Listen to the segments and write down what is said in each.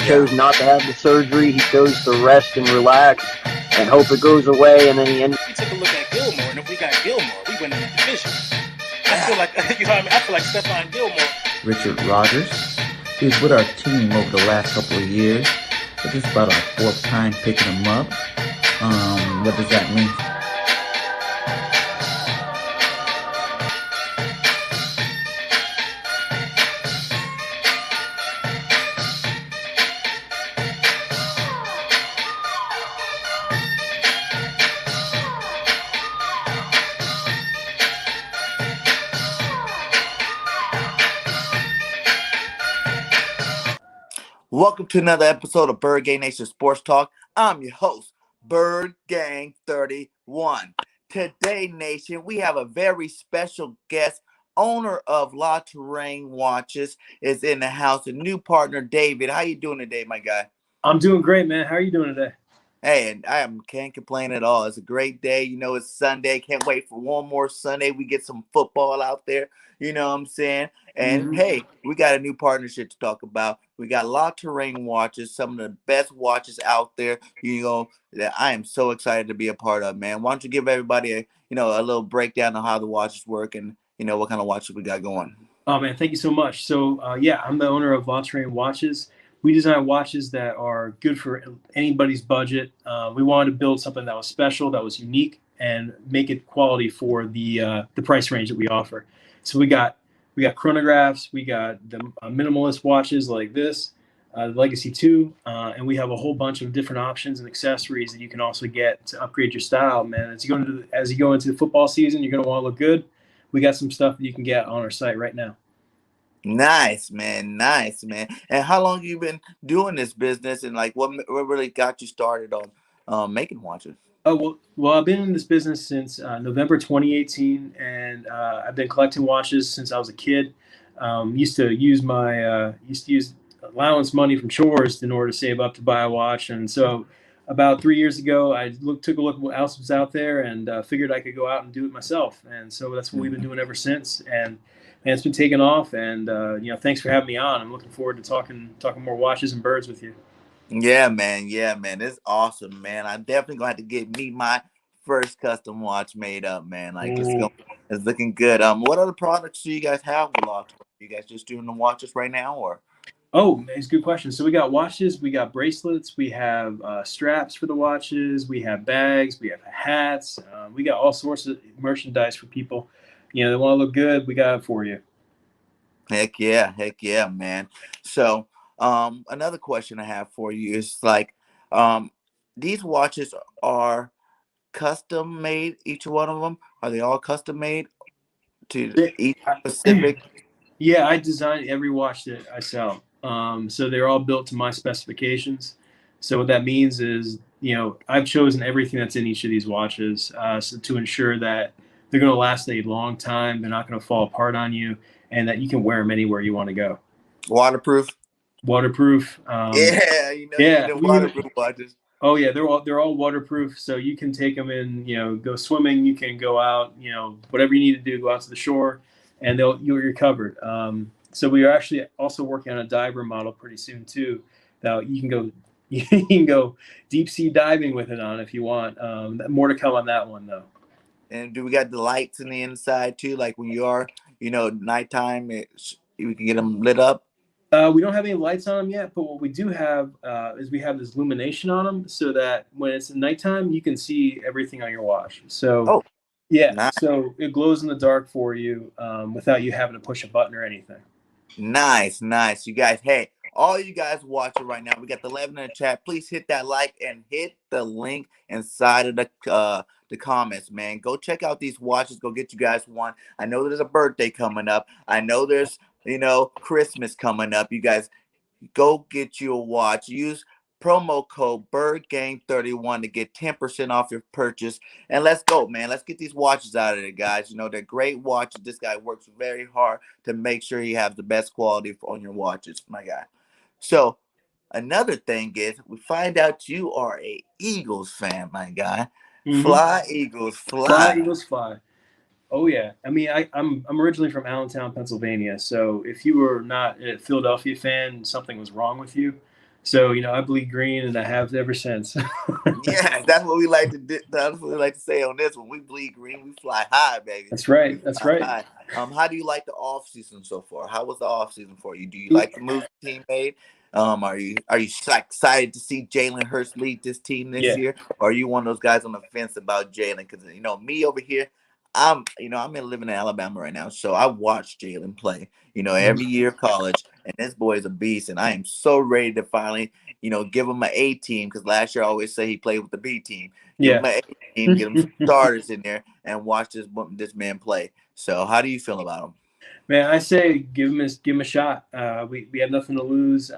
chose not to have the surgery. He chose to rest and relax and hope it goes away. And then he ended. We took a look at Gilmore, and if we got Gilmore, we win in the division. I feel like, you know what I mean? I feel like Stephon Gilmore. Richard Rogers. He's with our team over the last couple of years. This is about our fourth time picking him up. What does that mean? Welcome to another episode of BIRDGANG Nation Sports Talk. I'm your host, BIRDGANG 31. Today, Nation, we have a very special guest. Owner of Touraine watches is in the house. A new partner, David. How you doing today, my guy? I'm doing great, man. How are you doing today? Hey, and I can't complain at all. It's a great day. You know, it's Sunday. Can't wait for one more Sunday. We get some football out there. You know what I'm saying? And hey, we got a new partnership to talk about. We got Touraine watches, some of the best watches out there. You know, that I am so excited to be a part of, man. Why don't you give everybody a little breakdown of how the watches work and what kind of watches we got going? Oh man, thank you so much. So I'm the owner of Touraine watches. We design watches that are good for anybody's budget. We wanted to build something that was special, that was unique, and make it quality for the price range that we offer. So we got chronographs, we got the minimalist watches like this, the Legacy 2, and we have a whole bunch of different options and accessories that you can also get to upgrade your style, man. As you go into the football season, you're going to want to look good. We got some stuff that you can get on our site right now. Nice, man. Nice, man. And how long have you been doing this business, and like what really got you started on making watches? Oh, well, I've been in this business since November 2018, and I've been collecting watches since I was a kid. Used to use allowance money from chores in order to save up to buy a watch. And so about 3 years ago, I took a look at what else was out there and figured I could go out and do it myself. And so that's what we've been doing ever since. And it's been taking off. And, thanks for having me on. I'm looking forward to talking more watches and birds with you. Yeah, man. It's awesome, man. I'm definitely gonna have to get me my first custom watch made up, man. Like it's looking good. What other products do you guys have with Are you guys just doing the watches right now, or? Oh, it's a good question. So we got watches, we got bracelets, we have straps for the watches, we have bags, we have hats, we got all sorts of merchandise for people. They want to look good, we got it for you. Heck yeah, man. So another question I have for you is like, these watches are custom made, each one of them? Are they all custom made to each specific? Yeah, I design every watch that I sell. So they're all built to my specifications. So what that means is, I've chosen everything that's in each of these watches so to ensure that they're going to last a long time. They're not going to fall apart on you, and that you can wear them anywhere you want to go. Waterproof. Waterproof. Waterproof watches. Oh yeah, they're all waterproof, so you can take them in. Go swimming. You can go out. Whatever you need to do, go out to the shore, and you're covered. So we are actually also working on a diver model pretty soon too. That you can go deep sea diving with it on if you want. More to come on that one though. And do we got the lights in the inside too? Like when you are, nighttime, we can get them lit up. We don't have any lights on them yet, but what we do have is we have this illumination on them so that when it's nighttime, you can see everything on your watch. So, nice. So it glows in the dark for you without you having to push a button or anything. Nice. You guys, hey, all you guys watching right now, we got the 11 in the chat. Please hit that like and hit the link inside of the comments, man. Go check out these watches. Go get you guys one. I know there's a birthday coming up. I know there's Christmas coming up. You guys go get you a watch. Use promo code BIRDGANG31 to get 10% off your purchase. And let's go, man. Let's get these watches out of there, guys. They're great watches. This guy works very hard to make sure he has the best quality on your watches, my guy. So another thing is we find out you are a Eagles fan, my guy. Mm-hmm. Fly, Eagles, fly. Fly, Eagles, fly. Oh, yeah. I mean, I'm originally from Allentown, Pennsylvania. So if you were not a Philadelphia fan, something was wrong with you. So, I bleed green, and I have ever since. Yeah, that's what we like to do. That's what we like to say on this one. We bleed green, we fly high, baby. That's We right. That's fly right. high. How do you like the off season so far? How was the off season for you? Do you like the moves the team made? Are you excited to see Jalen Hurts lead this team this Yeah. year? Or are you one of those guys on the fence about Jalen? Because me over here, I'm living in Alabama right now, so I watch Jalen play. Every year of college, and this boy is a beast, and I am so ready to finally give him an A team, because last year I always say he played with the B team. Give him an A team, get him some starters in there, and watch this man play. So, how do you feel about him? Man, I say give him a shot. We have nothing to lose.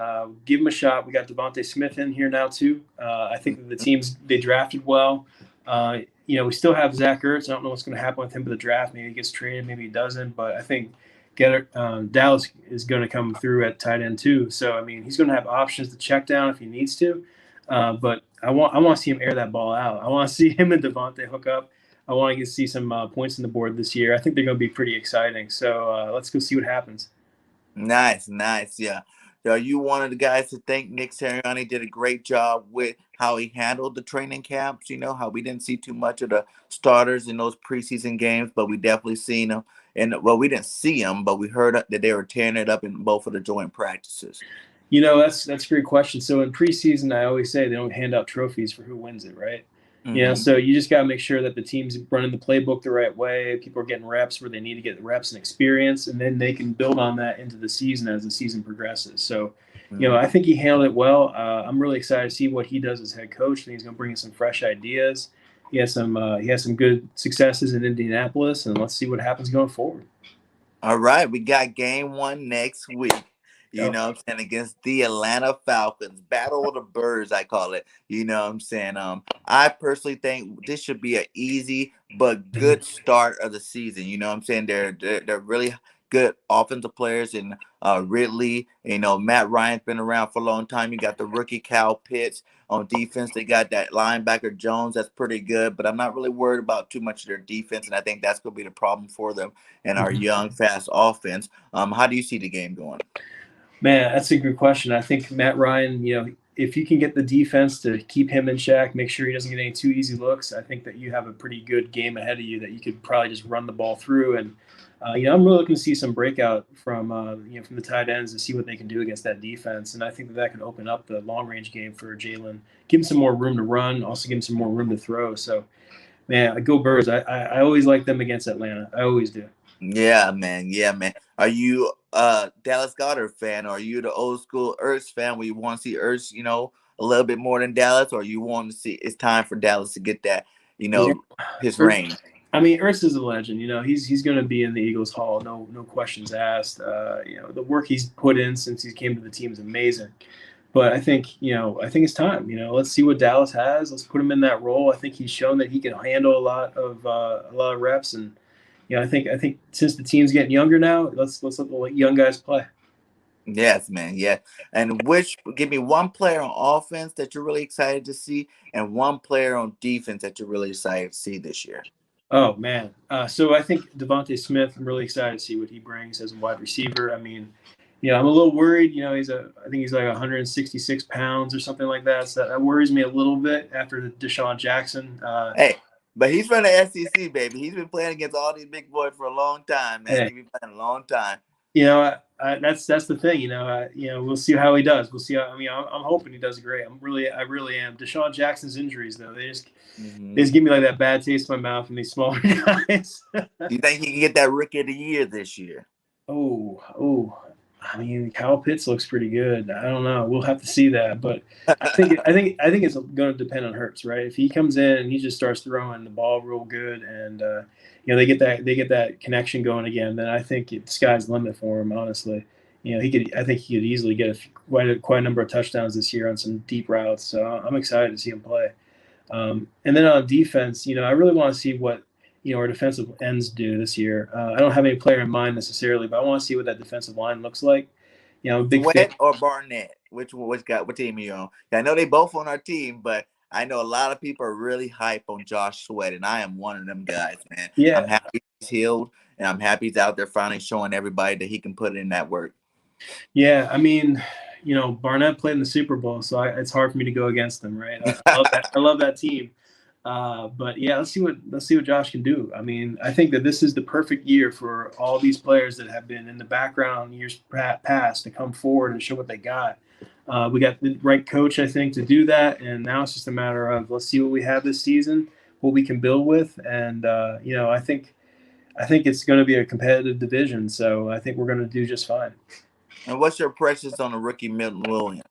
Give him a shot. We got Devontae Smith in here now too. I think that the teams they drafted well. We still have Zach Ertz. I don't know what's going to happen with him for the draft. Maybe he gets traded, maybe he doesn't. But I think Dallas is going to come through at tight end too. So I mean, he's going to have options to check down if he needs to. But I want to see him air that ball out. I want to see him and Devontae hook up. I want to see some points on the board this year. I think they're going to be pretty exciting. So let's go see what happens. Nice. Yeah. Are you one of the guys to think Nick Sirianni did a great job with how he handled the training camps? How we didn't see too much of the starters in those preseason games, but we definitely seen them. And we didn't see them, but we heard that they were tearing it up in both of the joint practices. That's a great question. So in preseason, I always say they don't hand out trophies for who wins it, right? Mm-hmm. So you just got to make sure that the team's running the playbook the right way. People are getting reps where they need to get reps and experience, and then they can build on that into the season as the season progresses. So, I think he handled it well. I'm really excited to see what he does as head coach. I think he's going to bring in some fresh ideas. He has some good successes in Indianapolis, and let's see what happens going forward. All right, we got game 1 next week. Against the Atlanta Falcons, Battle of the Birds, I call it. I personally think this should be an easy but good start of the season. They're really good offensive players, and Ridley. Matt Ryan's been around for a long time. You got the rookie Kyle Pitts on defense. They got that linebacker Jones that's pretty good, but I'm not really worried about too much of their defense, and I think that's going to be the problem for them and our young, fast offense. How do you see the game going? Man, that's a good question. I think Matt Ryan, if you can get the defense to keep him in check, make sure he doesn't get any too easy looks, I think that you have a pretty good game ahead of you that you could probably just run the ball through. And, I'm really looking to see some breakout from the tight ends and see what they can do against that defense. And I think that can open up the long-range game for Jalen, give him some more room to run, also give him some more room to throw. So, man, go Birds. I always like them against Atlanta. I always do. Yeah, man. Are you a Dallas Goedert fan, or are you the old school Ertz fan where you want to see Ertz, a little bit more than Dallas, or you want to see it's time for Dallas to get that, his reign? I mean, Ertz is a legend. He's going to be in the Eagles Hall, no questions asked. The work he's put in since he came to the team is amazing. But I think it's time. Let's see what Dallas has. Let's put him in that role. I think he's shown that he can handle a lot of reps, and I think since the team's getting younger now, let's let the young guys play. Yes, man. Yeah. And give me one player on offense that you're really excited to see, and one player on defense that you're really excited to see this year. Oh man. So I think Devontae Smith, I'm really excited to see what he brings as a wide receiver. I mean, I'm a little worried. I think he's like 166 pounds or something like that. So that worries me a little bit after the Desean Jackson. Hey. But he's from the SEC, baby. He's been playing against all these big boys for a long time, man. He's been playing a long time. That's the thing. We'll see how he does. We'll see how. I'm hoping he does great. I really am. Desean Jackson's injuries, though, they just give me like that bad taste in my mouth from these smaller guys. You think he can get that Rookie of the Year this year? Oh. Kyle Pitts looks pretty good. I don't know. We'll have to see that, but I think it's going to depend on Hurts, right? If he comes in and he just starts throwing the ball real good, and they get that connection going again, then I think the sky's the limit for him. Honestly, I think he could easily get quite a number of touchdowns this year on some deep routes. So I'm excited to see him play. And then on defense, I really want to see what our defensive ends do this year. I don't have any player in mind necessarily, but I want to see what that defensive line looks like. Sweat or Barnett? What team are you on? I know they both on our team, but I know a lot of people are really hype on Josh Sweat, and I am one of them guys, man. Yeah. I'm happy he's healed, and I'm happy he's out there finally showing everybody that he can put in that work. Yeah, I mean, Barnett played in the Super Bowl, so it's hard for me to go against them, right? I love that. I love that team. But yeah, let's see what Josh can do. I mean, I think that this is the perfect year for all these players that have been in the background years past to come forward and show what they got. We got the right coach, I think, to do that, and now it's just a matter of let's see what we have this season, what we can build with, and I think it's going to be a competitive division, so I think we're going to do just fine. And what's your impressions on the rookie Milton Williams?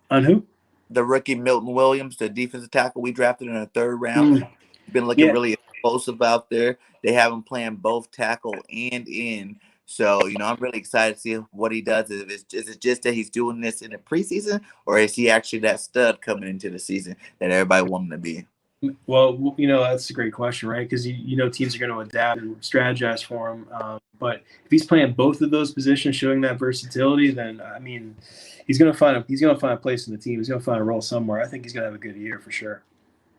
On who? The rookie Milton Williams, the defensive tackle we drafted in the 3rd round. Been looking really explosive out there. They have him playing both tackle and end. So, I'm really excited to see what he does. Is it just that he's doing this in the preseason, or is he actually that stud coming into the season that everybody wanted him to be? Well, that's a great question, right? Because teams are going to adapt and strategize for him. But if he's playing both of those positions, showing that versatility, then I mean, he's going to find a place in the team. He's going to find a role somewhere. I think he's going to have a good year for sure.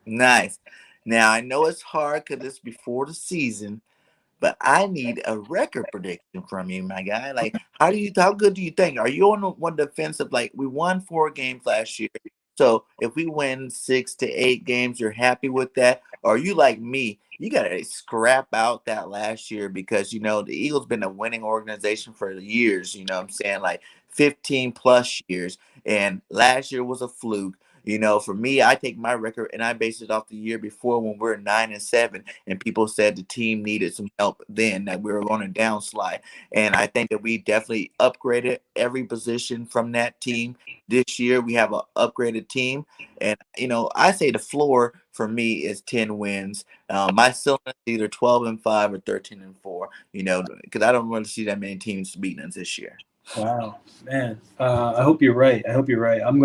Nice. Now I know it's hard because it's before the season, but I need a record prediction from you, my guy. Like, how good do you think? Are you on one defensive? Like, we won 4 games last year. So if we win 6 to 8 games, you're happy with that? Or are you like me? You got to scrap out that last year because, the Eagles been a winning organization for years, you know what I'm saying? Like 15 plus years. And last year was a fluke. For me, I take my record and I base it off the year before when we were 9-7, and people said the team needed some help then, that we were on a downslide. And I think that we definitely upgraded every position from that team. This year we have an upgraded team, and I say the floor for me is 10 wins. My ceiling is either 12-5 or 13-4. Because I don't really see that many teams beating us this year. Wow, man. I hope you're right. I'm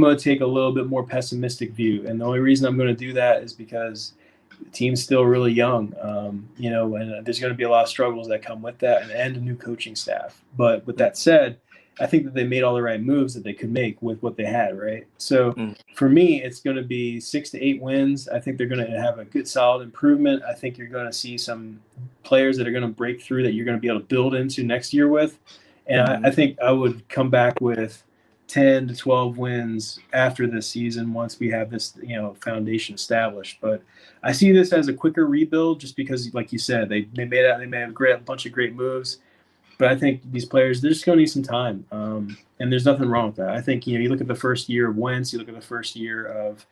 gonna take a little bit more pessimistic view, and the only reason I'm going to do that is because the team's still really young, and there's going to be a lot of struggles that come with that, and a new coaching staff. But with that said, I think that they made all the right moves that they could make with what they had, right? So for me, it's going to be 6 to 8 wins. I think they're going to have a good, solid improvement. I think you're going to see some players that are going to break through that you're going to be able to build into next year with. And I think I would come back with 10 to 12 wins after this season once we have this foundation established. But I see this as a quicker rebuild just because, like you said, they may have a bunch of great moves, but I think these players, they're just going to need some time, and there's nothing wrong with that. I think you look at the first year of Wentz, you look at the first year of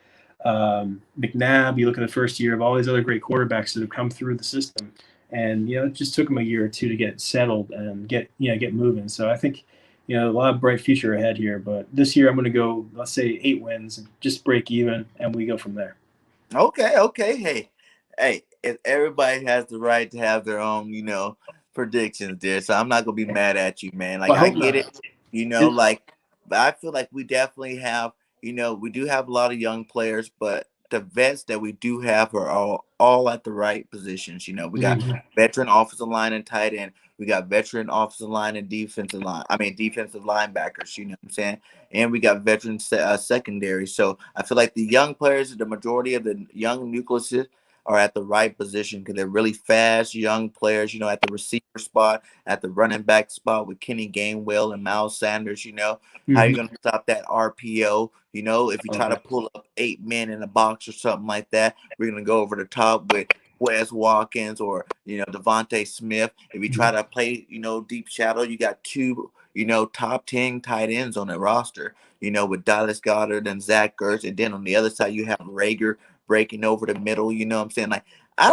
McNabb, you look at the first year of all these other great quarterbacks that have come through the system, and it just took them a year or two to get settled and get moving. So I think a lot of bright future ahead here, but this year I'm going to go, let's say 8 wins, and just break even, and we go from there. Okay. Hey, everybody has the right to have their own, predictions there. So I'm not going to be mad at you, man. Like, I get it, but I feel like we definitely have, we do have a lot of young players, but the vets that we do have are all at the right positions. We got veteran offensive line and tight end. We got veteran offensive line and defensive linebackers, you know what I'm saying? And we got veteran secondary. So I feel like the young players, the majority of the young nucleuses are at the right position because they're really fast, young players, at the receiver spot, at the running back spot with Kenny Gainwell and Miles Sanders, how are you going to stop that RPO? If you try to pull up 8 men in a box or something like that, we're going to go over the top with Wes Watkins or, Devontae Smith. If you try to play, deep shadow, you got 2, top 10 tight ends on the roster, with Dallas Goedert and Zach Ertz. And then on the other side, you have Rager breaking over the middle. You know what I'm saying? Like, I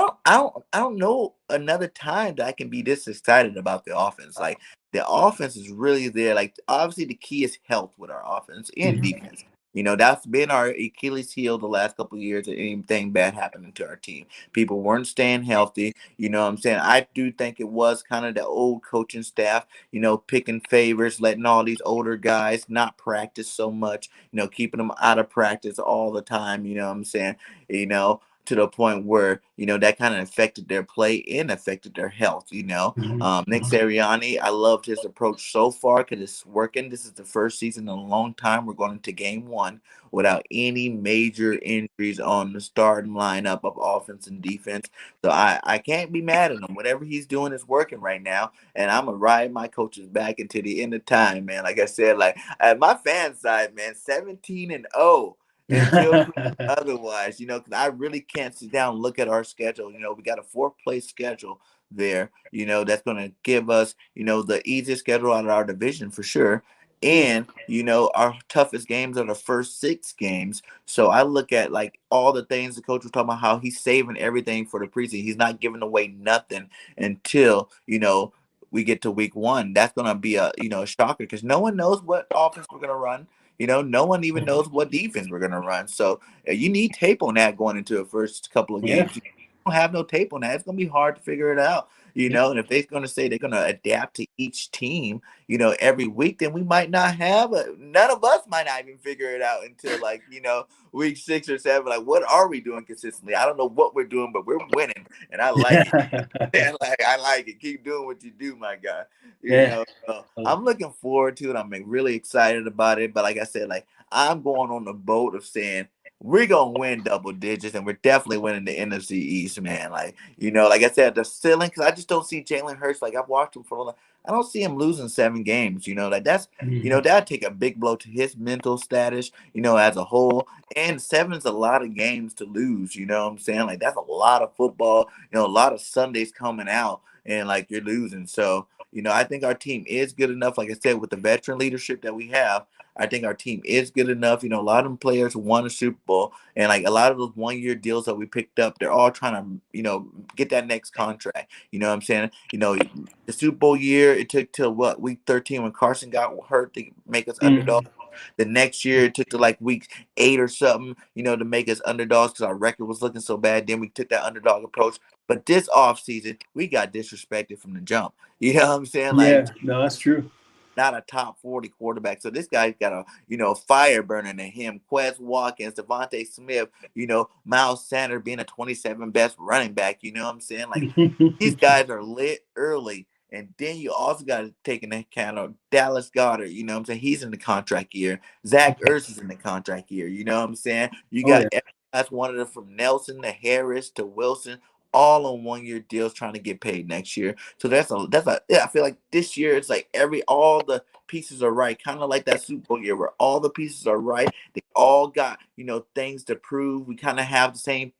don't know another time that I can be this excited about the offense. Like, the offense is really there. Like, obviously the key is health with our offense and defense. That's been our Achilles heel the last couple of years of anything bad happening to our team. People weren't staying healthy. You know what I'm saying? I do think it was kind of the old coaching staff, picking favors, letting all these older guys not practice so much, keeping them out of practice all the time. You know what I'm saying? to the point where, that kind of affected their play and affected their health. Nick Sirianni, I loved his approach so far because it's working. This is the first season in a long time we're going into game one without any major injuries on the starting lineup of offense and defense. So I can't be mad at him. Whatever he's doing is working right now. And I'm going to ride my coaches back until the end of time, man. Like I said, like at my fan side, man, 17-0 until otherwise, because I really can't sit down and look at our schedule. We got a 4-place schedule there, that's going to give us, the easiest schedule out of our division for sure. And, our toughest games are the first 6 games. So I look at like all the things the coach was talking about, how he's saving everything for the preseason. He's not giving away nothing until, we get to week 1. That's going to be a shocker because no one knows what offense we're going to run. No one even knows what defense we're going to run. So you need tape on that going into the first couple of games. You don't have no tape on that. It's going to be hard to figure it out. And if they're going to say they're going to adapt to each team, every week, then we might not have none of us might not even figure it out until like, week 6 or 7. Like, what are we doing consistently? I don't know what we're doing, but we're winning. And I like it. And I like it. Keep doing what you do, my guy. So I'm looking forward to it. I'm really excited about it. But like I said, like I'm going on the boat of saying we're gonna win double digits, and we're definitely winning the NFC East, man. Like like I said, the ceiling, because I just don't see Jalen Hurts. Like I've watched him for a long. I don't see him losing 7 games. Like that's that'd take a big blow to his mental status. As a whole, and 7's a lot of games to lose. You know what I'm saying? Like that's a lot of football. A lot of Sundays coming out, and like you're losing. So I think our team is good enough. Like I said, with the veteran leadership that we have. I think our team is good enough. A lot of them players won a Super Bowl, and like a lot of those 1-year deals that we picked up, they're all trying to, get that next contract. You know what I'm saying? The Super Bowl year, it took till week 13 when Carson got hurt to make us underdogs. The next year, it took to like week 8 or something, to make us underdogs because our record was looking so bad. Then we took that underdog approach. But this offseason, we got disrespected from the jump. You know what I'm saying? Like, no, that's true. Not a top 40 quarterback. So this guy's got a, fire burning in him. Quez Watkins, Devontae Smith, Miles Sanders being a 27 best running back. You know what I'm saying? Like these guys are lit early. And then you also got to take into account of Dallas Goedert. You know what I'm saying? He's in the contract year. Zach Ertz is in the contract year. You know what I'm saying? You got that's one of them from Nelson to Harris to Wilson, all on 1-year deals trying to get paid next year. So I feel like this year it's like all the pieces are right, kind of like that Super Bowl year where all the pieces are right. They all got things to prove. We kind of have the same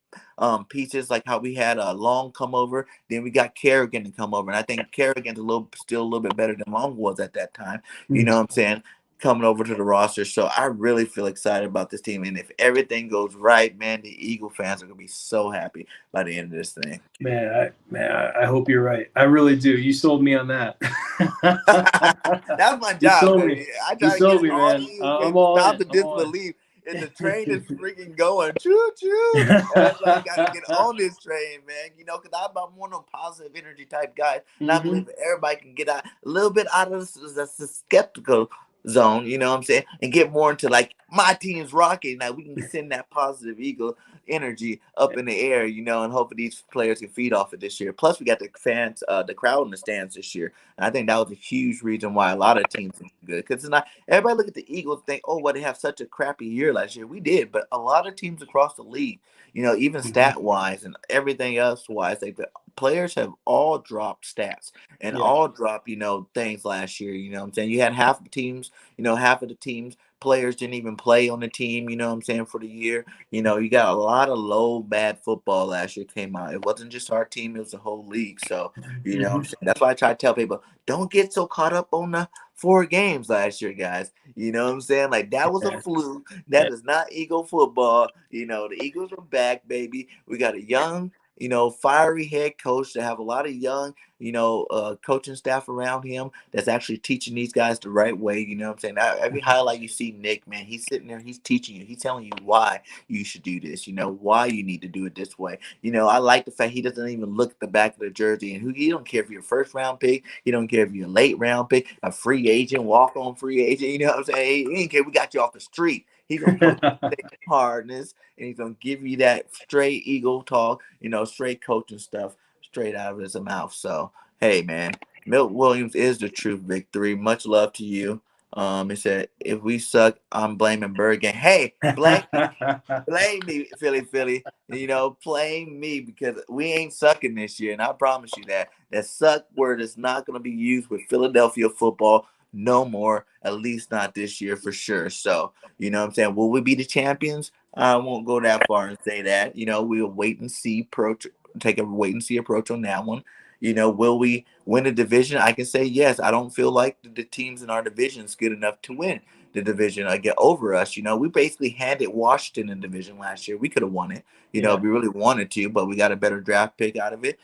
pieces, like how we had a Long come over, then we got Kerrigan to come over, and I think Kerrigan's still a little bit better than Long was at that time. You know what I'm saying? Coming over to the roster. So I really feel excited about this team. And if everything goes right, man, the Eagle fans are going to be so happy by the end of this thing. Man, I hope you're right. I really do. You sold me on that. That's my job. You sold me. I try you to sold get me, man. I'm all stop in. the disbelief. And the train is freaking going. Choo choo. And that's why I got to get on this train, man. Because I'm one of those positive energy type guys. And I believe everybody can get out a little bit out of the skeptical zone, you know what I'm saying, and get more into like my team's rocking. Now we can send that positive Eagle energy up in the air, and hopefully these players can feed off it this year. Plus, we got the fans, the crowd in the stands this year, and I think that was a huge reason why a lot of teams are good. Because it's not everybody look at the Eagles and think, oh, well, they have such a crappy year last year. We did, but a lot of teams across the league, even stat wise and everything else wise, players have all dropped stats and all dropped, things last year. You know what I'm saying? You had half the teams, half of the teams players didn't even play on the team, you know what I'm saying, for the year. You got a lot of low, bad football last year came out. It wasn't just our team, it was the whole league. So, you know what I'm saying? That's why I try to tell people, don't get so caught up on the 4 games last year, guys. You know what I'm saying? Like, that was a fluke. That is not Eagle football. The Eagles are back, baby. We got a young, fiery head coach to have a lot of young, coaching staff around him that's actually teaching these guys the right way. You know what I'm saying? Every highlight you see Nick, man, he's sitting there, he's teaching you, he's telling you why you should do this, why you need to do it this way. I like the fact he doesn't even look at the back of the jersey, and he don't care if you're a first round pick, he don't care if you're a late round pick, a free agent, walk on free agent, you know what I'm saying? He didn't care. We got you off the street. He's gonna put hardness, and he's gonna give you that straight Eagle talk, straight coaching stuff straight out of his mouth. So hey, man, Milt Williams is the true victory. Much love to you. He said, if we suck, I'm blaming BIRDGANG. Hey, blame me, Philly. Blame me because we ain't sucking this year, and I promise you that suck word is not going to be used with Philadelphia football no more. At least not this year for sure. So you know what I'm saying. Will we be the champions? I won't go that far and say that. We'll wait and see approach. Take a wait and see approach on that one. Will we win a division? I can say yes. I don't feel like the teams in our division is good enough to win the division or get over us. We basically handed Washington in the division last year. We could have won it. We really wanted to, but we got a better draft pick out of it.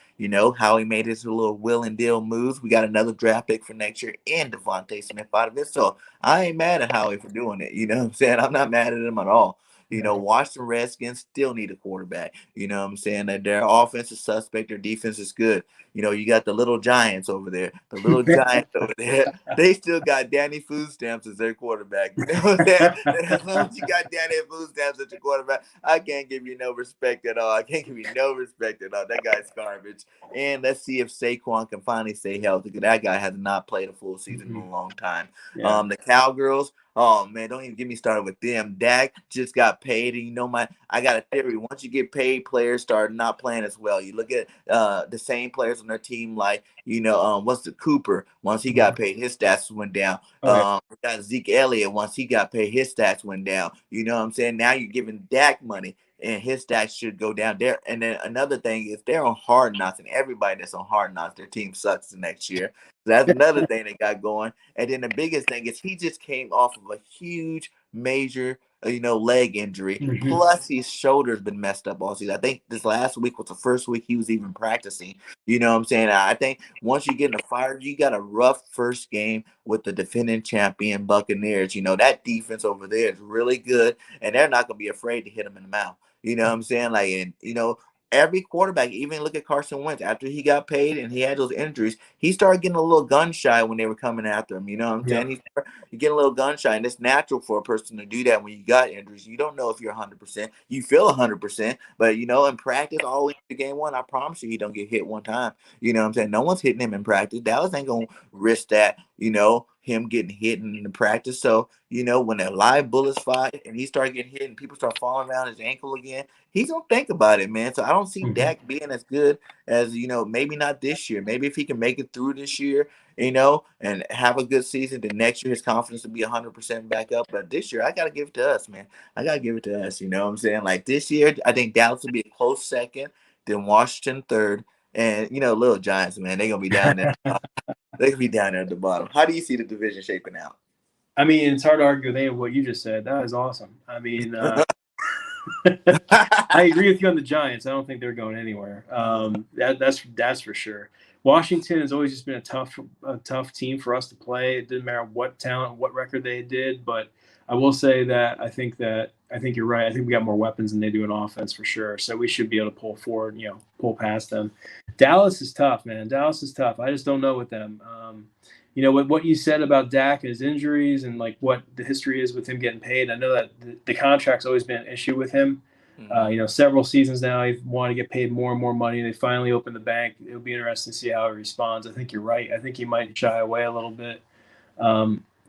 How he made his little will and deal moves. We got another draft pick for next year and Devontae Smith out of it. So I ain't mad at Howie for doing it. You know what I'm saying? I'm not mad at him at all. Washington Redskins still need a quarterback. You know what I'm saying? That their offense is suspect, their defense is good. You got the little Giants over there. The little Giants over there. They still got Danny Food Stamps as their quarterback. You know what I'm saying? As long as you got Danny Food Stamps as your quarterback, I can't give you no respect at all. I can't give you no respect at all. That guy's garbage. And let's see if Saquon can finally stay healthy, because that guy has not played a full season in a long time. Yeah. The Cowgirls, oh man, don't even get me started with them. Dak just got paid, and I got a theory. Once you get paid, players start not playing as well. You look at the same players on their team, like what's the Cooper? Once he got paid, his stats went down. We got Zeke Elliott. Once he got paid, his stats went down. You know what I'm saying? Now you're giving Dak money, and his stats should go down there. And then another thing, if they're on Hard Knocks, and everybody that's on Hard Knocks, their team sucks the next year. So that's another thing they got going. And then the biggest thing is he just came off of a huge, major, leg injury. Plus, his shoulder's been messed up all season. I think this last week was the first week he was even practicing. You know what I'm saying? I think once you get in the fire, you got a rough first game with the defending champion Buccaneers. That defense over there is really good, and they're not going to be afraid to hit him in the mouth. You know what I'm saying? Like, and, every quarterback, even look at Carson Wentz, after he got paid and he had those injuries, he started getting a little gun shy when they were coming after him. You know what I'm saying? You get a little gun shy, and it's natural for a person to do that when you got injuries. You don't know if you're 100%. You feel 100%, but in practice, all into game one, I promise you, he don't get hit one time. You know what I'm saying? No one's hitting him in practice. Dallas ain't gonna risk that. Him getting hit in the practice. So, when a live bullets fly and he start getting hit and people start falling down his ankle again, he's gonna think about it, man. So I don't see Dak being as good as, maybe not this year. Maybe if he can make it through this year, and have a good season, then next year his confidence will be 100% back up. But this year, I gotta give it to us, man. I gotta give it to us. You know what I'm saying? Like this year, I think Dallas will be a close second, then Washington third, and little Giants, man, they're gonna be down there. They could be down there at the bottom. How do you see the division shaping out? I mean, it's hard to argue with any of what you just said. That is awesome. I mean, I agree with you on the Giants. I don't think they're going anywhere. That's for sure. Washington has always just been a tough team for us to play. It didn't matter what talent, what record they did, but I will say that I think you're right. I think we got more weapons than they do in offense for sure. So we should be able to pull forward, pull past them. Dallas is tough, man. Dallas is tough. I just don't know with them. What you said about Dak and his injuries and like what the history is with him getting paid. I know that the contract's always been an issue with him. Several seasons now, he wanted to get paid more and more money. They finally opened the bank. It'll be interesting to see how he responds. I think you're right. I think he might shy away a little bit.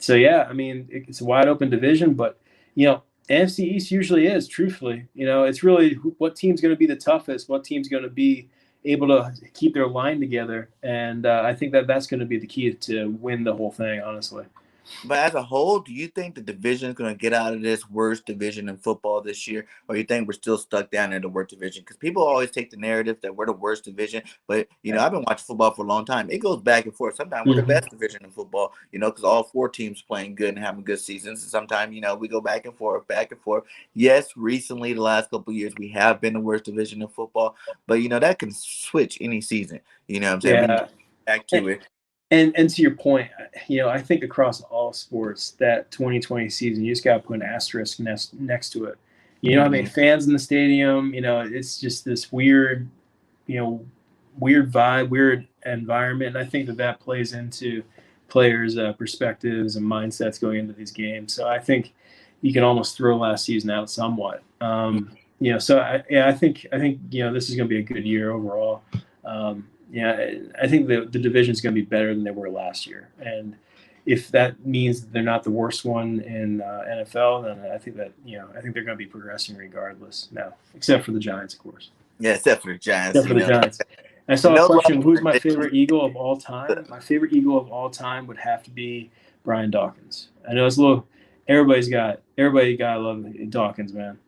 So yeah, I mean, it's a wide open division, but NFC East usually is, truthfully. It's really what team's going to be the toughest, what team's going to be able to keep their line together, and I think that's going to be the key to win the whole thing, honestly. But as a whole, do you think the division is going to get out of this worst division in football this year, or you think we're still stuck down in the worst division? Because people always take the narrative that we're the worst division, but I've been watching football for a long time. It goes back and forth. Sometimes we're the best division in football, because all four teams playing good and having good seasons. And sometimes we go back and forth. Yes, recently the last couple of years we have been the worst division in football, but that can switch any season. You know what I'm saying? Yeah. Back to it. And to your point, I think across all sports, that 2020 season, you just got to put an asterisk next to it. How many fans in the stadium? It's just this weird vibe, weird environment. And I think that plays into players' perspectives and mindsets going into these games. So I think, you can almost throw last season out somewhat. So I think this is going to be a good year overall. I think the division is going to be better than they were last year, and if that means that they're not the worst one in NFL, then I think they're going to be progressing regardless now, except for the Giants, of course. Yeah, except for the Giants. Except for the Giants. I saw a question: who's my favorite Eagle of all time? My favorite Eagle of all time would have to be Brian Dawkins. I know it's a little. Everybody gotta love Dawkins, man.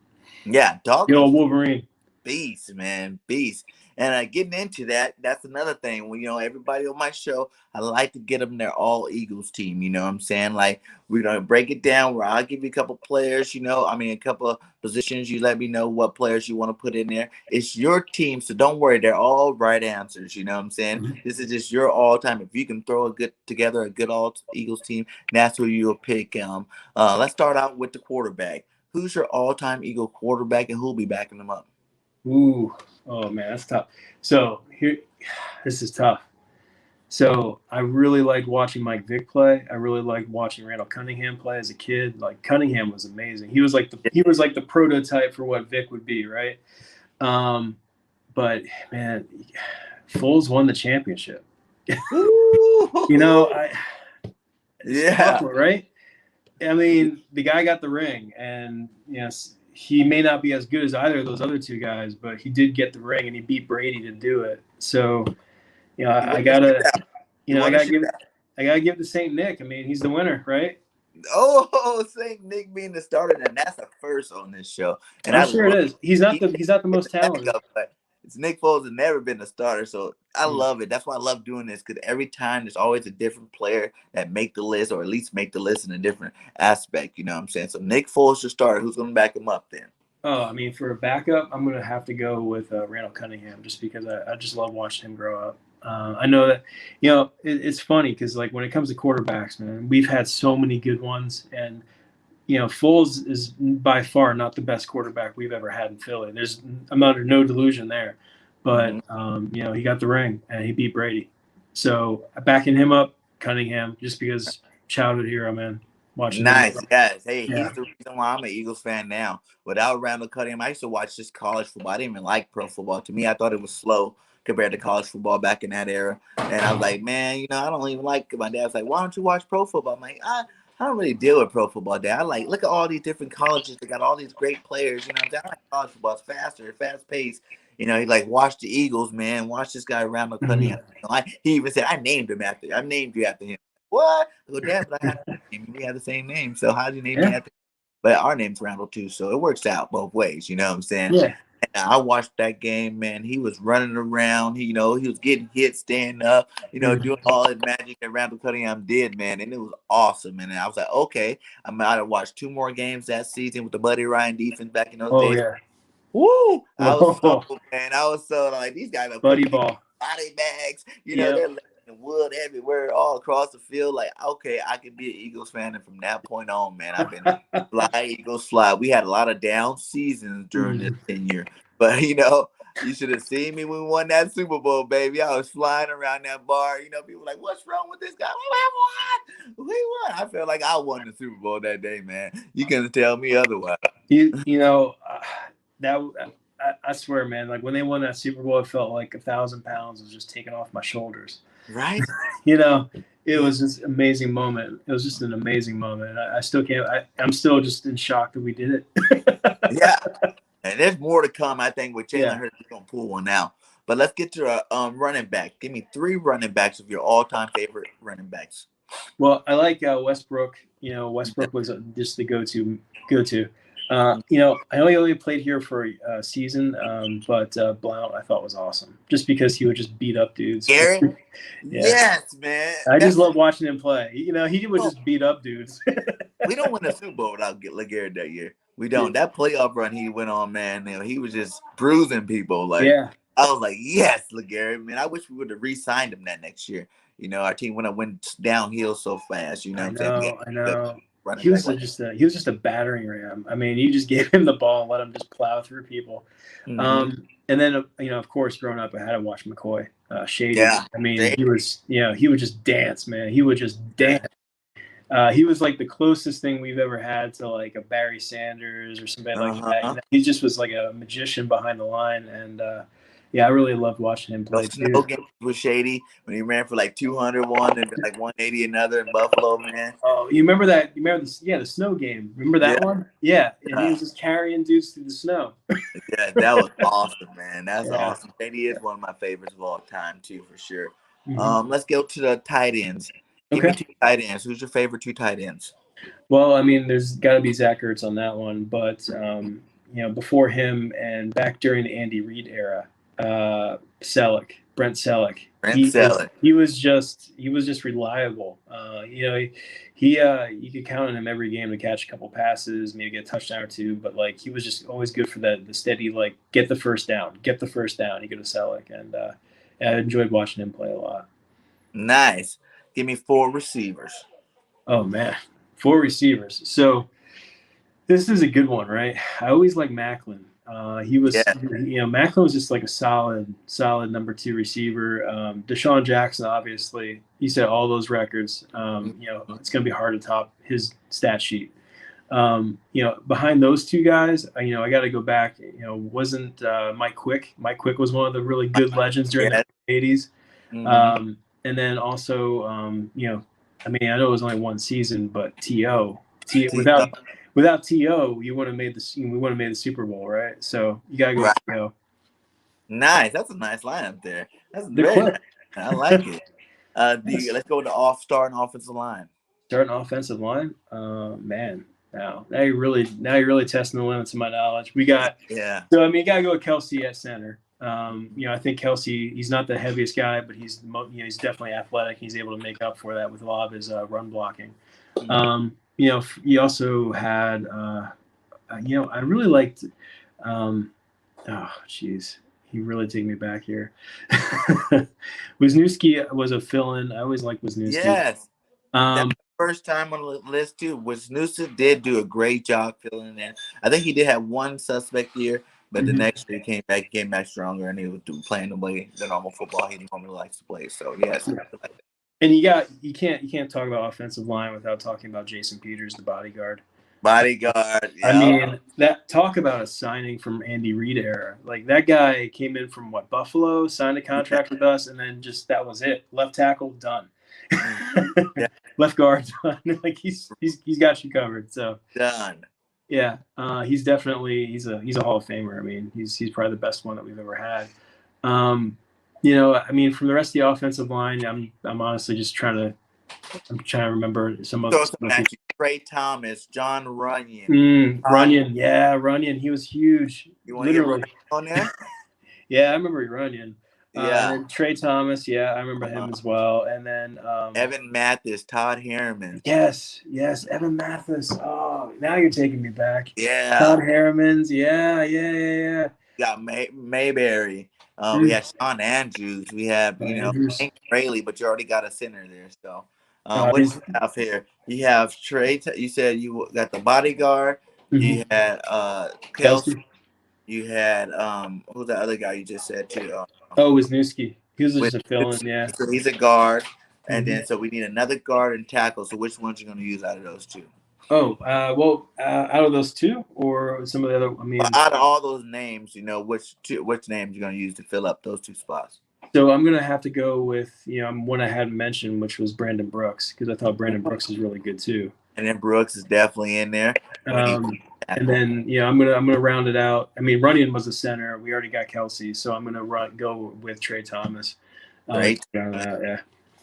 Yeah, Dawkins. Good old Wolverine. Beast, man, beast. And getting into that, that's another thing. Well, everybody on my show, I like to get them their all Eagles team. You know what I'm saying? Like, we're going to break it down where I'll give you a couple players, a couple of positions. You let me know what players you want to put in there. It's your team, so don't worry. They're all right answers. You know what I'm saying? Mm-hmm. This is just your all-time. If you can throw together a good all Eagles team, that's who you'll pick. Let's start out with the quarterback. Who's your all-time Eagle quarterback, and who'll be backing them up? Ooh, oh man, that's tough. So this is tough. So I really liked watching Mike Vick play. I really liked watching Randall Cunningham play as a kid. Like, Cunningham was amazing. He was like the prototype for what Vick would be, right? But man, Foles won the championship. Right? I mean, the guy got the ring, and yes. He may not be as good as either of those other two guys, but he did get the ring and he beat Brady to do it. So, I gotta give it to Saint Nick. I mean, he's the winner, right? Oh, Saint Nick being the starter, and that's a first on this show. And I'm sure it is. He's not the most talented. But it's Nick Foles has never been a starter, so I love it. That's why I love doing this, because every time there's always a different player that make the list, or at least make the list in a different aspect. You know what I'm saying? So Nick Foles your starter. Who's going to back him up then? Oh, I mean, for a backup, I'm going to have to go with Randall Cunningham, just because I just love watching him grow up. I know that, it's funny because, like, when it comes to quarterbacks, man, we've had so many good ones, and Foles is by far not the best quarterback we've ever had in Philly. I'm under no delusion there, but he got the ring and he beat Brady. So backing him up, Cunningham, just because childhood hero, man. Watching nice, guys. Hey, he's the reason why I'm an Eagles fan now. Without Randall Cunningham, I used to watch just college football. I didn't even like pro football. To me, I thought it was slow compared to college football back in that era. And I was like, man, I don't even like it. My dad's like, why don't you watch pro football? I'm like, I don't really deal with pro football, Dad. I like, look at all these different colleges. They got all these great players. I like college football. It's faster, fast paced. He like, watch the Eagles, man. Watch this guy Randall Cunningham. He even said, I named you after him. What? I go, Dad, but I have the name. We have the same name. So how do you name me after him? But our name's Randall too, so it works out both ways. You know what I'm saying? Yeah. And I watched that game, man. He was running around. He was getting hit, standing up. Doing all his magic that Randall Cunningham did, man. And it was awesome. And I was like, okay, I'm out to watch 2 more games that season with the Buddy Ryan defense back in those days. Yeah. Woo! I was so like, these guys are buddy ball body bags. They're laying wood everywhere, all across the field. Like, okay, I could be an Eagles fan, and from that point on, man, I've been fly Eagles fly. We had a lot of down seasons during this tenure, but you should have seen me when we won that Super Bowl, baby. I was flying around that bar. People were like, "What's wrong with this guy?" We won. I felt like I won the Super Bowl that day, man. You couldn't tell me otherwise. I swear, man, like when they won that Super Bowl, it felt like 1,000 pounds was just taken off my shoulders. Right. It was just an amazing moment. It was just an amazing moment. I still can't. I'm still just in shock that we did it. Yeah. And there's more to come, I think, with Jalen Hurts. He's going to pull one out. But let's get to running back. Give me 3 running backs of your all-time favorite running backs. Well, I like Westbrook. Westbrook was just the go-to. I know he only played here for a season, but Blount I thought was awesome, just because he would just beat up dudes. Garrett? Yes, man. I just love watching him play. He would just beat up dudes. We don't win a Super Bowl without LeGarrette that year. We don't. That playoff run he went on, man, he was just bruising people. Like, I was like, yes, LeGarrette, man. I wish we would have re-signed him that next year. Our team went downhill so fast. I know. He was just a battering ram. I mean, you just gave him the ball and let him just plow through people. And then of course, growing up, I had to watch McCoy, Shady. Yeah. I mean, he would just dance, man. He would just dance. He was like the closest thing we've ever had to like a Barry Sanders or somebody like that. Uh-huh. He just was like a magician behind the line, and yeah, I really loved watching him play Those too. snow games was shady when he ran for like 201 and like 180 another in Buffalo, man. Oh, you remember that? You remember the the snow game? Remember that Yeah. one? Yeah, and he was just carrying dudes through the snow. Yeah, that was awesome, man. That's Yeah. awesome. Shady is one of my favorites of all time too, for sure. Mhm. Let's go to the tight ends. Give me Okay. 2 tight ends. Who's your favorite 2 tight ends? Well, I mean, there's got to be Zach Ertz on that one, but before him and back during the Andy Reid era, Brent Selleck. Brent He Selleck. was just reliable. You could count on him every game to catch a couple passes, maybe get a touchdown or two, but like he was just always good for the steady, like get the first down. He go to Selleck, and I enjoyed watching him play a lot. Nice. Give me 4 receivers. Oh man, 4 receivers. So this is a good one, right? I always like Macklin. He was, Macklin was just like a solid number 2 receiver. Desean Jackson, obviously, he set all those records. It's going to be hard to top his stat sheet. Behind those 2 guys, I got to go back. Wasn't Mike Quick? Mike Quick was one of the really good legends during the 80s. Mm-hmm. And then also, I know it was only 1 season, but T.O. Without T.O., we would have made the Super Bowl, right? So you gotta go with T.O. Nice. That's a nice lineup there. That's very nice. I like it. Let's go with the starting offensive line. Starting offensive line, man. Now you're really testing the limits of my knowledge. We got So you gotta go with Kelsey at center. I think Kelsey, he's not the heaviest guy, but he's definitely athletic. He's able to make up for that with a lot of his run blocking. You also had, I really liked, he really took me back here. Wisniewski was a fill-in. I always liked Wisniewski. Yes. First time on the list too. Wisniewski did do a great job filling in. I think he did have 1 suspect year, but the next year he came back stronger, and he was playing the normal football he normally likes to play. So yes. And you can't talk about offensive line without talking about Jason Peters, the bodyguard. Bodyguard. Yeah. I mean, talk about a signing from Andy Reid era. Like that guy came in from Buffalo, signed a contract with us, and then just that was it. Left tackle done. Left guard done. Like he's got you covered. So done. Yeah, he's definitely he's a Hall of Famer. I mean, he's probably the best one that we've ever had. From the rest of the offensive line, I'm honestly just trying to remember some of the Trey Thomas, John Runyon. Runyon, he was huge. You want to get Runyon on there? Yeah, I remember Runyon. And Trey Thomas, I remember him as well. And then Evan Mathis, Todd Harriman. Yes, Evan Mathis. Oh, now you're taking me back. Yeah. Todd Harriman's, yeah. Got Mayberry. We have Sean Andrews. We have, Hank Fraley, but you already got a center there. So, what do you have here? You have Trey. You said you got the bodyguard. You had Kelsey. You had who's the other guy you just said too? Wisniewski. He was just a fill-in, yeah. So he's a guard, and then so we need another guard and tackle. So which ones are you going to use out of those 2? Out of those 2 or some of the other? I mean, out of all those names, which names you're going to use to fill up those 2 spots? So I'm going to have to go with one I hadn't mentioned, which was Brandon Brooks, because I thought Brandon Brooks was really good too. And then Brooks is definitely in there. And then I'm gonna round it out. I mean, Runyon was the center. We already got Kelsey, so I'm gonna go with Trey Thomas. Right.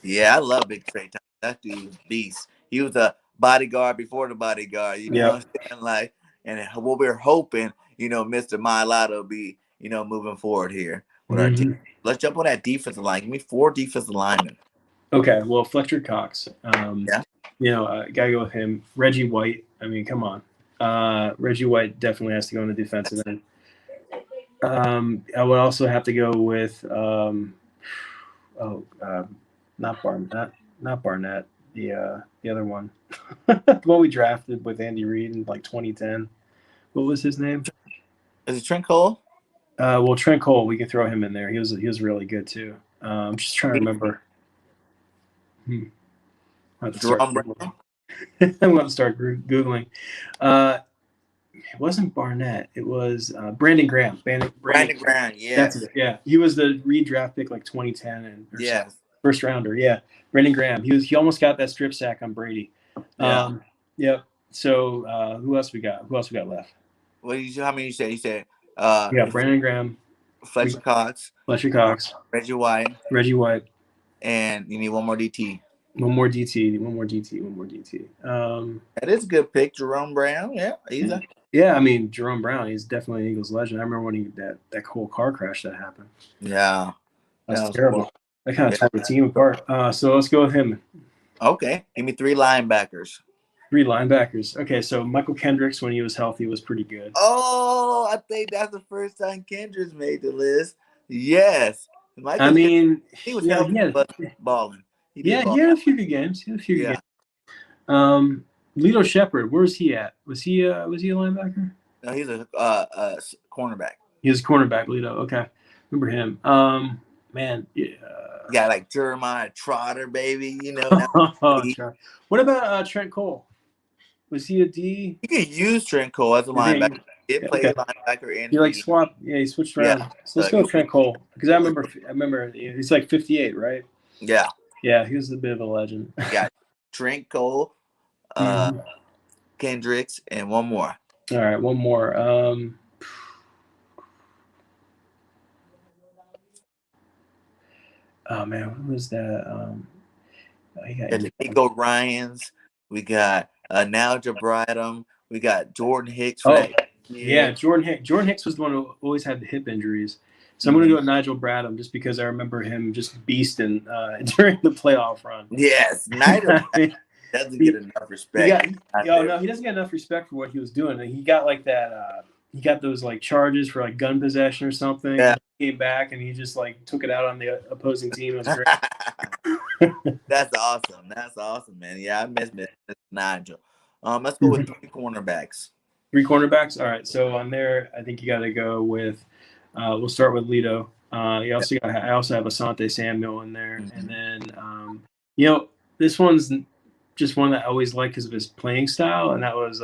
Yeah, I love Big Trey Thomas. That dude was a beast. He was a bodyguard before the bodyguard. You know what I'm saying? Like, and what we're hoping, Mr. Mailata will be, moving forward here with our team. Let's jump on that defensive line. Give me 4 defensive linemen. Okay. Well, Fletcher Cox. Gotta go with him. Reggie White. I mean, come on. Reggie White definitely has to go in the defensive end. I would also have to go with not Barnett, the other one, the one we drafted with Andy Reid in like 2010. What was his name? Is it Trent Cole? Trent Cole, we can throw him in there. He was really good too. I'm just trying to remember. Jerome Brown. I'm going to start Googling. It wasn't Barnett. It was Brandon Graham. Brandon Brown, That's yes. it. Yeah, he was the redraft pick like 2010 Yes. first rounder. Yeah, Brandon Graham. He almost got that strip sack on Brady. Yeah. Yep. So who else we got? Who else we got left? How many you said? You said Yeah, Brandon Graham, Fletcher Cox, Fletcher Cox, Reggie White, and you need one more DT. One more DT. That is a good pick, Jerome Brown. Yeah, yeah. I mean, Jerome Brown. He's definitely an Eagles legend. I remember when that whole car crash that happened. Yeah, that's terrible. Cool. That kind of tore the team apart. So let's go with him. Okay, give me 3 linebackers. 3 linebackers. Okay, so Michael Kendricks, when he was healthy, was pretty good. Oh, I think that's the first time Kendricks made the list. Yes. I mean, he was healthy, but balling. He had a few good games. Games. Lito Shepherd, where's he at? Was he a linebacker? No, he's a cornerback. He was a cornerback, Lito. Okay. Remember him. Man, yeah. You got like Jeremiah Trotter, baby. You know. What about Trent Cole? Was he a D? You can use Trent Cole as a linebacker. He did play linebacker and he swapped. Yeah, he switched around. Yeah. So let's go with Trent Cole because I remember he's like 58, right? Yeah. Yeah, he was a bit of a legend. Got Trent Cole, Kendricks, and one more. All right, one more. Oh man, who was that? Nico Ryans. We got Nalja Bradham. We got Jordan Hicks. Yeah, Jordan Hicks. Jordan Hicks was the one who always had the hip injuries. So I'm going to go with Nigel Bradham just because I remember him just beasting during the playoff run. Yes, Nigel doesn't get enough respect. He doesn't get enough respect for what he was doing. He got like that. He got those like charges for like gun possession or something. Yeah. He came back and he just like took it out on the opposing team. It was great. That's awesome, man. Yeah, I miss Nigel. Let's go with 3 cornerbacks. 3 cornerbacks. All right. So on there, I think you got to go with. We'll start with Lito. I also have Asante Samuel in there, and then this one's just one that I always liked because of his playing style, and that was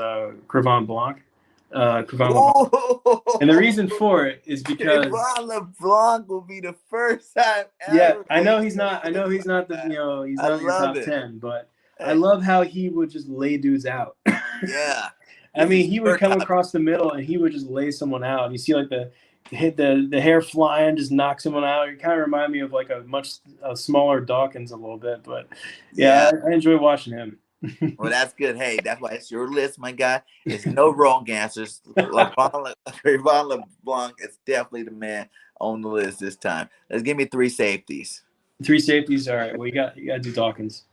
Kravon Blanc. And the reason for it is because Kravon Blanc will be the first time ever. Yeah, I know he's not the he's not in your top 10, but I love how he would just lay dudes out. Yeah. I mean, he would come across the middle and he would just lay someone out. You see like the hair flying, just knock someone out. It kind of remind me of like a much smaller Dawkins a little bit, but yeah. I enjoy watching him. Well, that's good. Hey, that's why it's your list, my guy. There's no wrong answers. Kravon LeBlanc is definitely the man on the list this time. Let's give me 3 safeties. 3 safeties. All right. Well, you got to do Dawkins.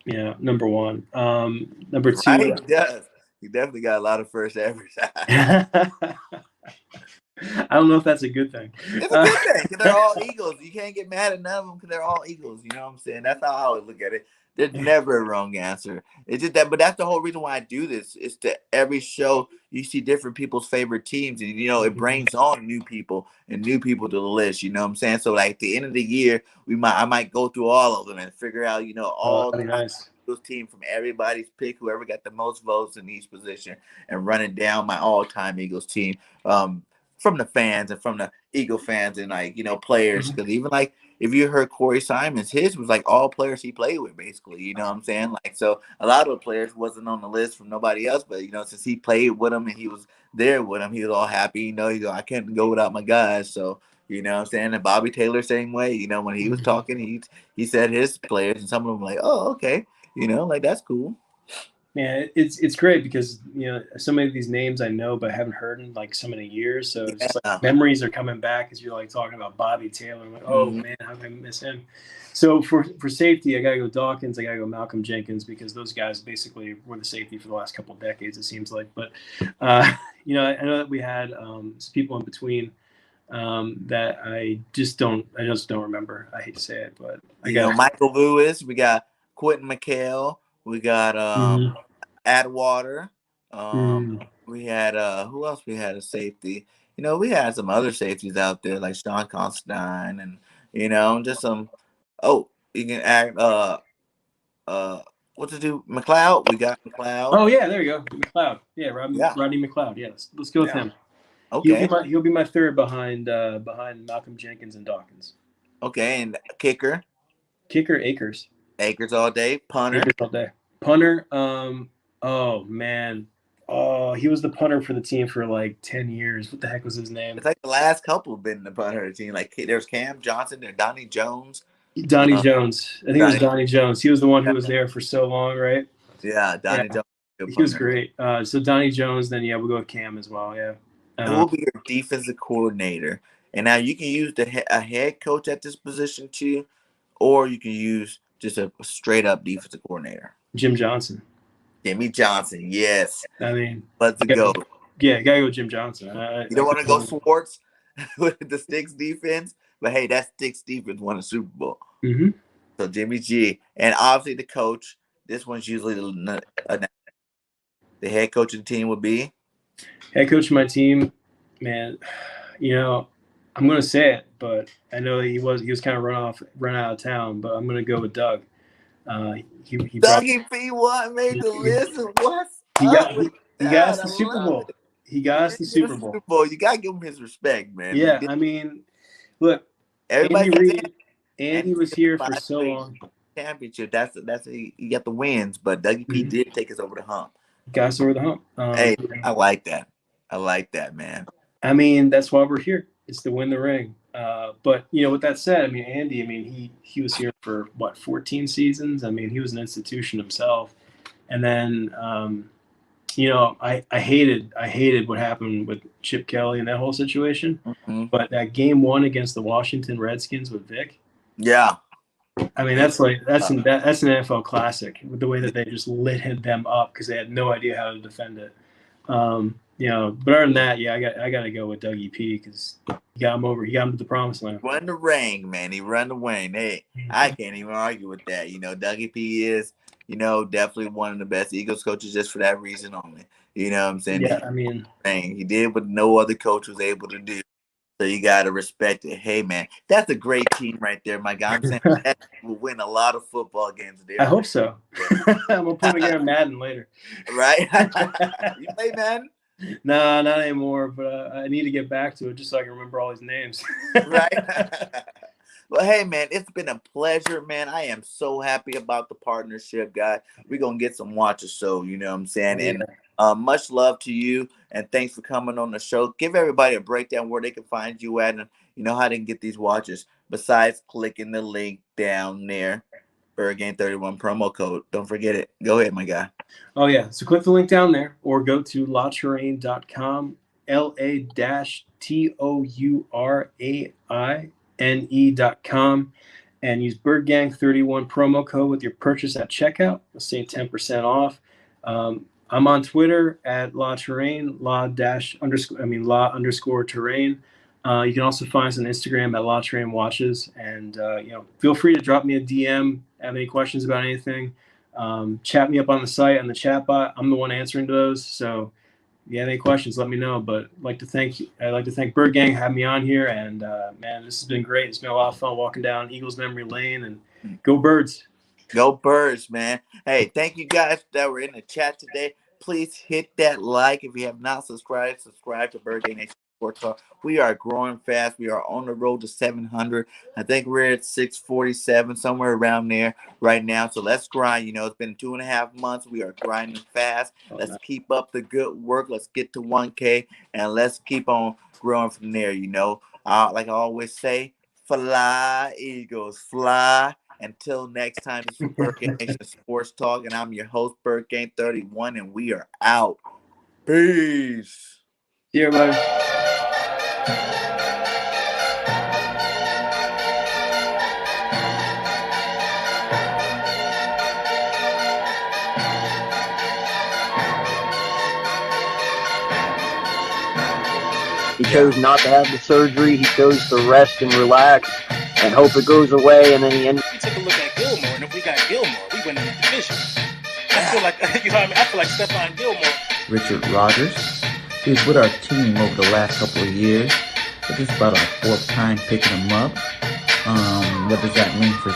Yeah, number 1. Number 2. Right, he does. He definitely got a lot of first evers. I don't know if that's a good thing. It's a good thing because they're all Eagles. You can't get mad at none of them because they're all Eagles. You know what I'm saying? That's how I always look at it. There's never a wrong answer. It's just that, but that's the whole reason why I do this. Is to every show you see different people's favorite teams, and it brings on new people to the list. You know what I'm saying? So like at the end of the year, I might go through all of them and figure out all the nice team from everybody's pick, whoever got the most votes in each position, and running down my all-time Eagles team from the fans and from the Eagle fans and players. Because even like if you heard Corey Simons, his was like all players he played with, basically. You know what I'm saying? Like, so a lot of the players wasn't on the list from nobody else, but since he played with them and he was there with them, he was all happy. I can't go without my guys. So you know what I'm saying? And Bobby Taylor, same way. When he was talking, he said his players, and some of them were like, oh, okay. Like that's cool. Yeah, it's great because so many of these names I know but haven't heard in like so many years. So it's just like memories are coming back as you're like talking about Bobby Taylor. I'm like, oh man, how can I miss him? So for safety, I gotta go Dawkins. I gotta go Malcolm Jenkins because those guys basically were the safety for the last couple of decades. It seems like, but I know that we had some people in between that I just don't remember. I hate to say it, but I got Michael Lewis. We got Quentin McHale. We got Atwater. We had who else? We had a safety. We had some other safeties out there like Sean Constantine and just some. Oh, you can add what to do? McLeod. We got McLeod. Oh yeah, there you go, McLeod. Yeah, Yeah. Rodney McLeod. Yeah, let's go with Yeah. him. Okay. He'll be my third behind Malcolm Jenkins and Dawkins. Okay, and kicker. Kicker Akers. Akers all day. Punter. Akers all day. Punter. Oh man. Oh, he was the punter for the team for like 10 years. What the heck was his name? It's like the last couple have been the punter team. Like there's Cam Johnson, there's Donnie Jones. Donnie Jones. I think it was Donnie Jones. He was the one who was there for so long, right? Yeah, Donnie Jones. He was great. So Donnie Jones, then we'll go with Cam as well. Yeah. Who will be your defensive coordinator? And now you can use a head coach at this position too, or you can use just a straight up defensive coordinator. Jim Johnson. Jimmy Johnson, yes. I mean, let's go. Yeah, gotta go Jim Johnson. You don't want to go Swartz with the Sticks defense, but hey, that Sticks defense won a Super Bowl. Mm-hmm. So Jimmy G, and obviously the coach. This one's usually the head coach of the team would be. Head coach of my team, man. You know, I'm gonna say it, but I know that he was kind of run out of town. But I'm gonna go with Doug. Dougie P. What made the list? He got us the Super Bowl. He got us the Super Bowl. You gotta give him his respect, man. Yeah, I mean, look, Andy was here for so long. Championship. That's you got the wins, but Dougie P did take us over the hump. Got us over the hump. Hey, I like that. I like that, man. I mean, that's why we're here. It's to win the ring. But with that said, I mean, Andy, I mean, he was here for 14 seasons. I mean, he was an institution himself. And then, I hated what happened with Chip Kelly and that whole situation. Mm-hmm. But that game 1 against the Washington Redskins with Vic. Yeah. I mean, that's an NFL classic with the way that they just lit them up because they had no idea how to defend it. But other than that, yeah, I got to go with Dougie P because he got him to the promised land. Run the ring, man. He run the ring. Hey, I can't even argue with that. Dougie P is, definitely one of the best Eagles coaches just for that reason only. You know what I'm saying? Yeah, I mean, he did what no other coach was able to do. So you got to respect it. Hey, man, that's a great team right there, my guy. I'm saying that will win a lot of football games there. I hope so. I'm going to put against Madden later. Right? You play Madden? No, not anymore, but I need to get back to it just so I can remember all these names. Right? Well, hey, man, it's been a pleasure, man. I am so happy about the partnership, guys. We're going to get some watches, so you know what I'm saying? Yeah. And much love to you, and thanks for coming on the show. Give everybody a breakdown where they can find you at and, how they can get these watches besides clicking the link down there. BIRDGANG31 promo code. Don't forget it. Go ahead, my guy. Oh, yeah. So click the link down there or go to latouraine.com, LA-TOURAINE.com, and use BIRDGANG31 promo code with your purchase at checkout. We'll save 10% off. I'm on Twitter at LaTouraine, _Touraine. You can also find us on Instagram at LaTouraine Watches. And, feel free to drop me a DM, have any questions about anything. Chat me up on the site, on the chat bot. I'm the one answering those. So if you have any questions, let me know. But I'd like to thank Bird Gang for having me on here. And, man, this has been great. It's been a lot of fun walking down Eagles memory lane. And go Birds. Go Birds, man. Hey, thank you guys that were in the chat today. Please hit that like. If you have not subscribed to Bird Gang Sports Talk. We are growing fast. We are on the road to 700. I think we're at 647, somewhere around there right now. So let's grind. It's been 2.5 months. We are grinding fast. Let's keep up the good work. Let's get to 1K, and let's keep on growing from there. Like I always say, fly, Eagles, fly. Until next time, this is BIRDGANG Sports Talk, and I'm your host, BIRDGANG31, and we are out. Peace. See you, everybody. He chose not to have the surgery. He chose to rest and relax and hope it goes away. And then he ended. We took a look at Gilmore, and if we got Gilmore, we win the division. I feel like, I feel like Stephon Gilmore. Richard Rodgers. He's with our team over the last couple of years. So this is about our 4th time picking him up. What does that mean for